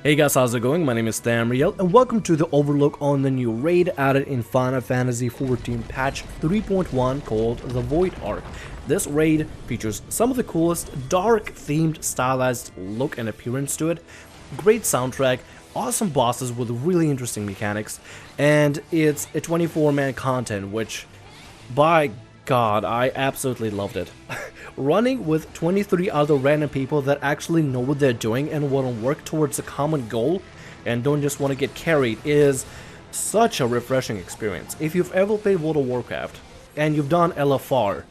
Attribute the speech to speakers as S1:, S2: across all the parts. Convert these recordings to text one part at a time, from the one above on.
S1: Hey guys, how's it going? My name is Tamriel, and welcome to the overlook on the new raid added in Final Fantasy XIV patch 3.1 called the Void Ark. This raid features some of the coolest dark-themed stylized look and appearance to it, great soundtrack, awesome bosses with really interesting mechanics, and it's a 24-man content, which, by God, I absolutely loved it. Running with 23 other random people that actually know what they're doing and want to work towards a common goal and don't just want to get carried is such a refreshing experience. If you've ever played World of Warcraft and you've done LFR,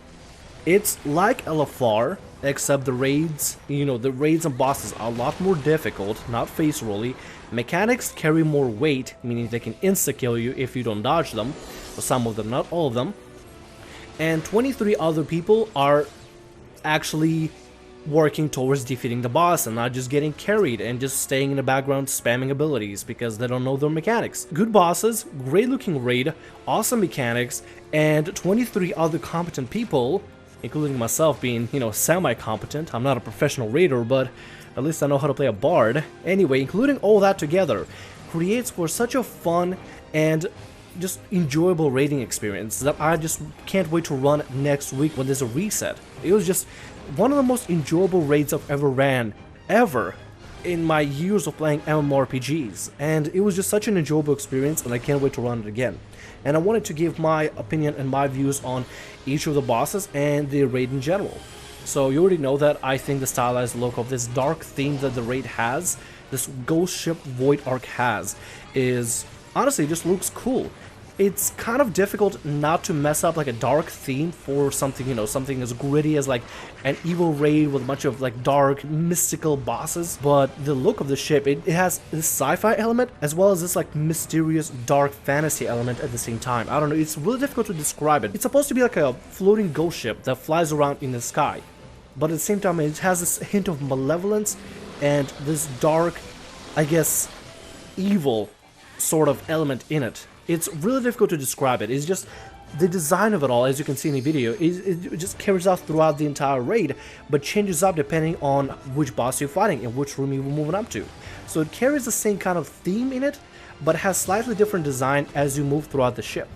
S1: it's like LFR, except the raids, the raids and bosses are a lot more difficult, not face rolly. Mechanics carry more weight, meaning they can insta-kill you if you don't dodge them, some of them, not all of them. And 23 other people are actually working towards defeating the boss and not just getting carried and just staying in the background spamming abilities because they don't know their mechanics. Good bosses, great looking raid, awesome mechanics, and 23 other competent people, including myself being, semi-competent. I'm not a professional raider, but at least I know how to play a bard. Anyway, including all that together creates for such a fun and just enjoyable raiding experience that I just can't wait to run next week when there's a reset. It was just one of the most enjoyable raids I've ever ran, ever, in my years of playing MMORPGs, and it was just such an enjoyable experience and I can't wait to run it again. And I wanted to give my opinion and my views on each of the bosses and the raid in general. So you already know that I think the stylized look of this dark theme that the raid has, this ghost ship Void Ark has, is honestly, it just looks cool. It's kind of difficult not to mess up like a dark theme for something, something as gritty as like an evil raid with a bunch of like dark, mystical bosses. But the look of the ship, it has this sci-fi element as well as this like mysterious dark fantasy element at the same time. I don't know, it's really difficult to describe it. It's supposed to be like a floating ghost ship that flies around in the sky. But at the same time, it has this hint of malevolence and this dark, I guess, evil sort of element in it. It's really difficult to describe it. It's just the design of it all, as you can see in the video, it just carries out throughout the entire raid, but changes up depending on which boss you're fighting and which room you're moving up to. So it carries the same kind of theme in it, but has slightly different design as you move throughout the ship.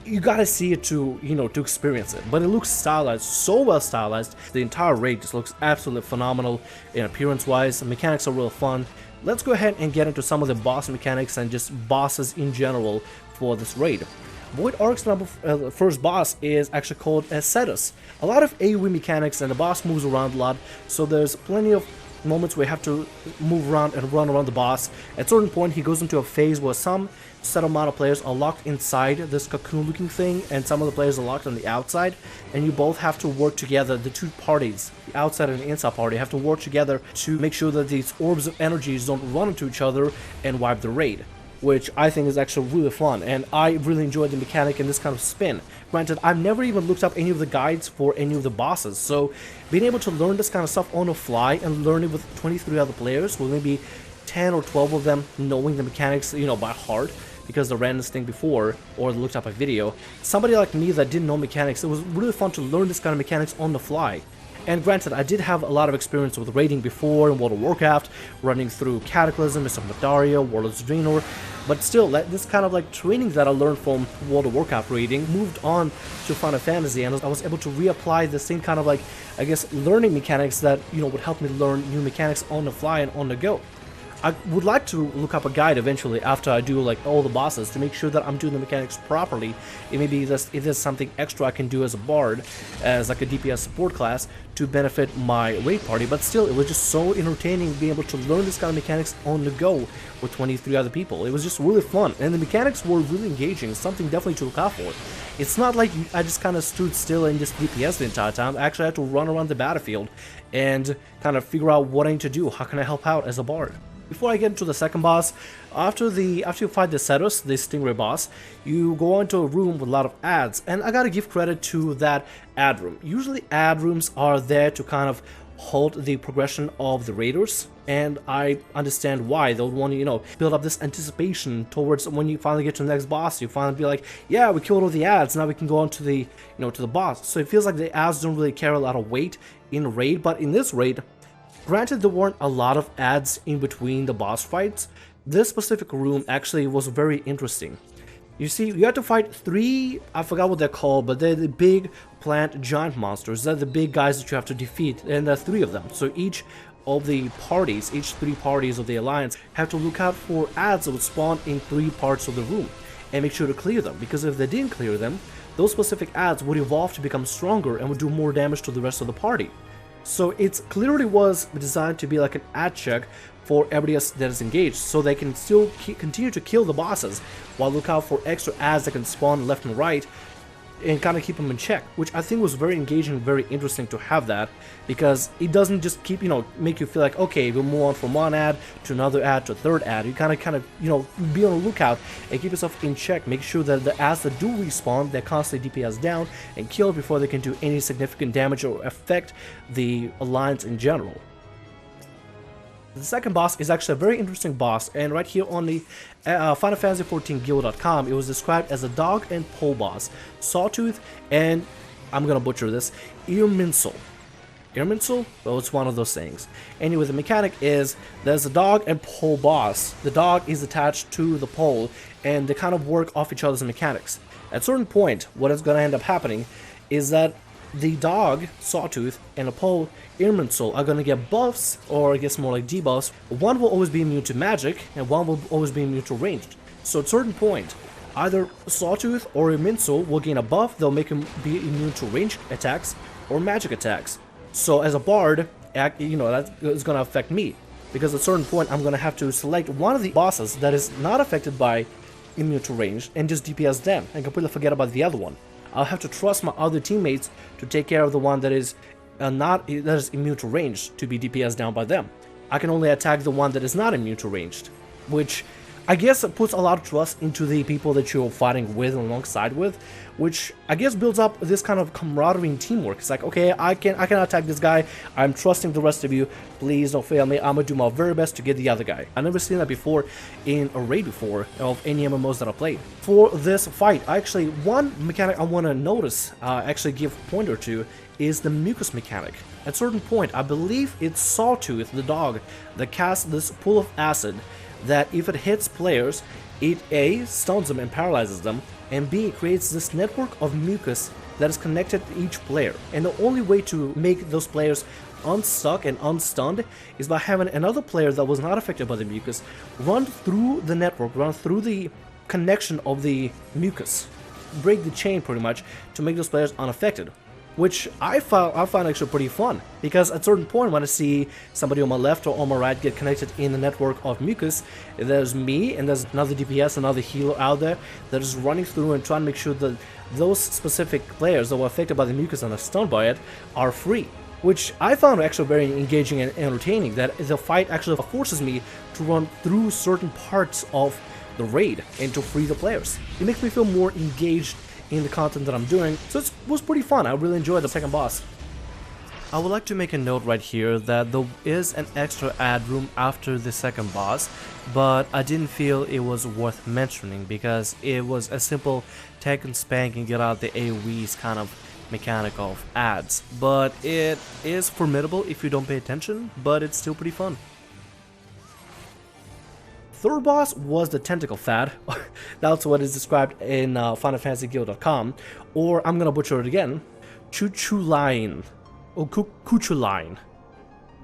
S1: You gotta see it to, to experience it, but it looks stylized, so well stylized. The entire raid just looks absolutely phenomenal in appearance-wise. The mechanics are real fun. Let's go ahead and get into some of the boss mechanics and just bosses in general for this raid. Void Ark's first boss is actually called Cetus. A lot of AoE mechanics and the boss moves around a lot, so there's plenty of moments where you have to move around and run around the boss. At a certain point he goes into a phase where some set amount of players are locked inside this cocoon looking thing and some of the players are locked on the outside, and you both have to work together. The two parties, the outside and the inside party, have to work together to make sure that these orbs of energies don't run into each other and wipe the raid, which I think is actually really fun, and I really enjoyed the mechanic in this kind of spin. Granted, I've never even looked up any of the guides for any of the bosses, so being able to learn this kind of stuff on the fly and learn it with 23 other players, with maybe 10 or 12 of them knowing the mechanics, by heart, because they ran this thing before or looked up a video. Somebody like me that didn't know mechanics, it was really fun to learn this kind of mechanics on the fly. And granted, I did have a lot of experience with raiding before in World of Warcraft, running through Cataclysm, Mists of Pandaria, Warlords of Draenor, but still, this kind of like training that I learned from World of Warcraft raiding moved on to Final Fantasy, and I was able to reapply the same kind of like, I guess, learning mechanics that, would help me learn new mechanics on the fly and on the go. I would like to look up a guide eventually after I do like all the bosses to make sure that I'm doing the mechanics properly. It maybe if there's something extra I can do as a bard, as like a DPS support class, to benefit my raid party, but still it was just so entertaining being able to learn this kind of mechanics on the go with 23 other people. It was just really fun, and the mechanics were really engaging, something definitely to look out for. It's not like I just kind of stood still and just DPS the entire time. I actually had to run around the battlefield and kind of figure out what I need to do. How can I help out as a bard? Before I get into the second boss, after you fight the Cetus, the Stingray boss, you go into a room with a lot of ads, and I gotta give credit to that ad room. Usually ad rooms are there to kind of halt the progression of the raiders, and I understand why. They would want to, build up this anticipation towards when you finally get to the next boss. You finally be like, yeah, we killed all the ads, now we can go on to the, to the boss. So it feels like the ads don't really carry a lot of weight in raid, but in this raid, Granted, there weren't a lot of ads in between the boss fights. This specific room actually was very interesting. You see, you have to fight 3, I forgot what they're called, but they're the big plant giant monsters. They're the big guys that you have to defeat, and there are 3 of them. So each of the parties, each 3 parties of the alliance have to look out for ads that would spawn in 3 parts of the room and make sure to clear them, because if they didn't clear them, those specific ads would evolve to become stronger and would do more damage to the rest of the party. So it clearly was designed to be like an ad check for everybody else that is engaged, so they can still continue to kill the bosses while look out for extra ads that can spawn left and right and kind of keep them in check, which I think was very engaging, very interesting to have that, because it doesn't just keep, make you feel like, okay, we'll move on from one ad to another ad to a third ad. You kind of, be on the lookout and keep yourself in check, make sure that the ads that do respawn, they're constantly DPS down and killed before they can do any significant damage or affect the alliance in general. The second boss is actually a very interesting boss, and right here on the Final Fantasy XIV Guild.com, it was described as a dog and pole boss, Sawtooth, and I'm gonna butcher this, Irminsul. Irminsul? Well, it's one of those things. Anyway, the mechanic is there's a dog and pole boss. The dog is attached to the pole, and they kind of work off each other's mechanics. At a certain point, what is gonna end up happening is that the dog, Sawtooth, and the pole, Irminsul, are gonna get buffs, or I guess more like debuffs. One will always be immune to magic, and one will always be immune to ranged. So at a certain point, either Sawtooth or Irminsul will gain a buff, they'll make him be immune to ranged attacks or magic attacks. So as a bard, that is gonna affect me, because at a certain point I'm gonna have to select one of the bosses that is not affected by immune to ranged and just DPS them, and completely forget about the other one. I'll have to trust my other teammates to take care of the one that is immune to ranged to be DPS down by them. I can only attack the one that is not immune to ranged, which I guess it puts a lot of trust into the people that you're fighting with and alongside with, which I guess builds up this kind of camaraderie and teamwork. It's like, okay, I can attack this guy, I'm trusting the rest of you, please don't fail me, I'm gonna do my very best to get the other guy. I've never seen that before in a raid before of any MMOs that I played. For this fight, actually, one mechanic I want to notice, actually give a pointer to, is the mucus mechanic. At a certain point, I believe it's Sawtooth, the dog, that casts this pool of acid that if it hits players, it A, stuns them and paralyzes them, and B, creates this network of mucus that is connected to each player. And the only way to make those players unstuck and unstunned is by having another player that was not affected by the mucus run through the network, run through the connection of the mucus, break the chain pretty much to make those players unaffected. Which I found actually pretty fun, because at a certain point when I see somebody on my left or on my right get connected in the network of mucus, there's me and there's another DPS, another healer out there that is running through and trying to make sure that those specific players that were affected by the mucus and are stunned by it are free. Which I found actually very engaging and entertaining, that the fight actually forces me to run through certain parts of the raid and to free the players. It makes me feel more engaged in the content that I'm doing, so it was pretty fun. I really enjoyed the second boss. I would like to make a note right here that there is an extra ad room after the second boss, but I didn't feel it was worth mentioning because it was a simple take and spank and get out the AoEs kind of mechanic of ads. But it is formidable if you don't pay attention, but it's still pretty fun. Third boss was the Tentacle Fad. That's what is described in FinalFantasyGuild.com, or I'm gonna butcher it again, Cuchulainn, or Cuchulainn.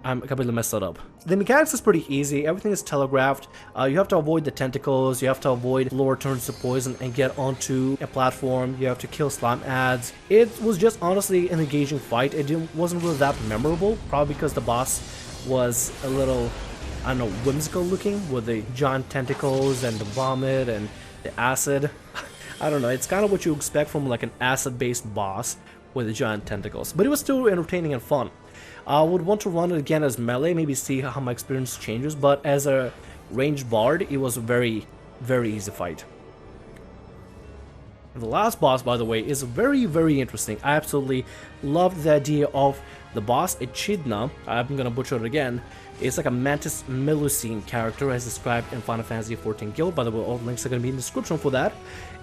S1: I'm completely messed that up. The mechanics is pretty easy, everything is telegraphed. You have to avoid the tentacles, you have to avoid floor turns to poison and get onto a platform, you have to kill slime ads. It was just honestly an engaging fight. It wasn't really that memorable, probably because the boss was a little, I don't know, whimsical looking with the giant tentacles and the vomit and the acid. I don't know, it's kind of what you expect from like an acid-based boss with the giant tentacles, but it was still entertaining and fun. I would want to run it again as melee, maybe see how my experience changes, but as a ranged bard, it was a very, very easy fight. The last boss, by the way, is very, very interesting. I absolutely loved the idea of the boss, Echidna. I'm gonna butcher it again. It's like a Mantis Melusine character as described in Final Fantasy XIV Guild. By the way, all links are gonna be in the description for that.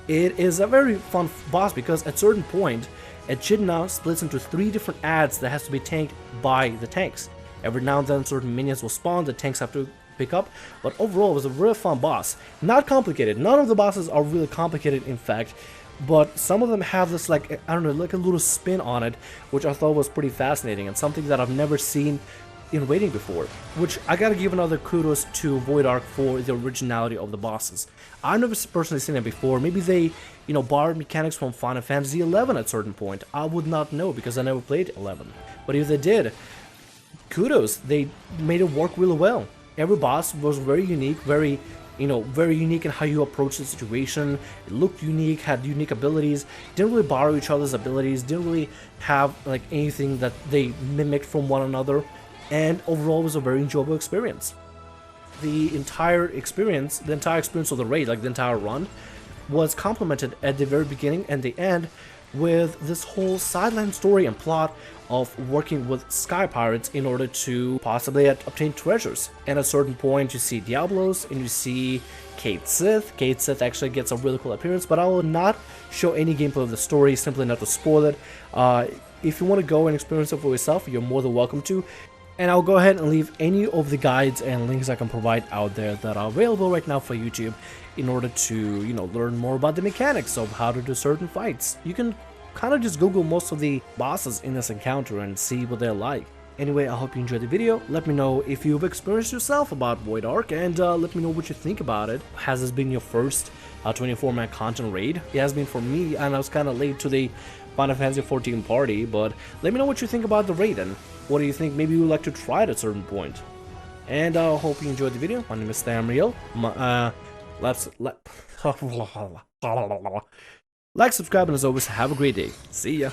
S1: It is a very fun boss because at a certain point, Echidna splits into 3 different ads that has to be tanked by the tanks. Every now and then certain minions will spawn that tanks have to pick up, but overall it was a really fun boss. Not complicated. None of the bosses are really complicated, in fact, but some of them have this, like, I don't know, like a little spin on it, which I thought was pretty fascinating and something that I've never seen in raiding before, which I gotta give another kudos to Void Ark for the originality of the bosses. I've never personally seen it before. Maybe they, you know, borrowed mechanics from Final Fantasy XI at a certain point. I would not know because I never played 11. But if they did, kudos, they made it work really well. Every boss was very unique, very unique in how you approach the situation. It looked unique, had unique abilities, didn't really borrow each other's abilities, didn't really have like anything that they mimicked from one another, and overall was a very enjoyable experience. The entire experience of the raid, like the entire run, was complemented at the very beginning and the end with this whole sideline story and plot of working with sky pirates in order to possibly obtain treasures. And at a certain point you see Diablos and you see Cait Sith. Cait Sith actually gets a really cool appearance, but I will not show any gameplay of the story, simply not to spoil it. If you want to go and experience it for yourself, you're more than welcome to. And I'll go ahead and leave any of the guides and links I can provide out there that are available right now for YouTube in order to, you know, learn more about the mechanics of how to do certain fights. You can kind of just Google most of the bosses in this encounter and see what they're like. Anyway, I hope you enjoyed the video. Let me know if you've experienced yourself about Void Ark, and let me know what you think about it. Has this been your first 24-man content raid? It has been for me, and I was kind of late to the Final Fantasy XIV party, but let me know what you think about the raid, and what do you think maybe you would like to try at a certain point. And I hope you enjoyed the video. My name is Real. Like, subscribe, and as always, have a great day. See ya.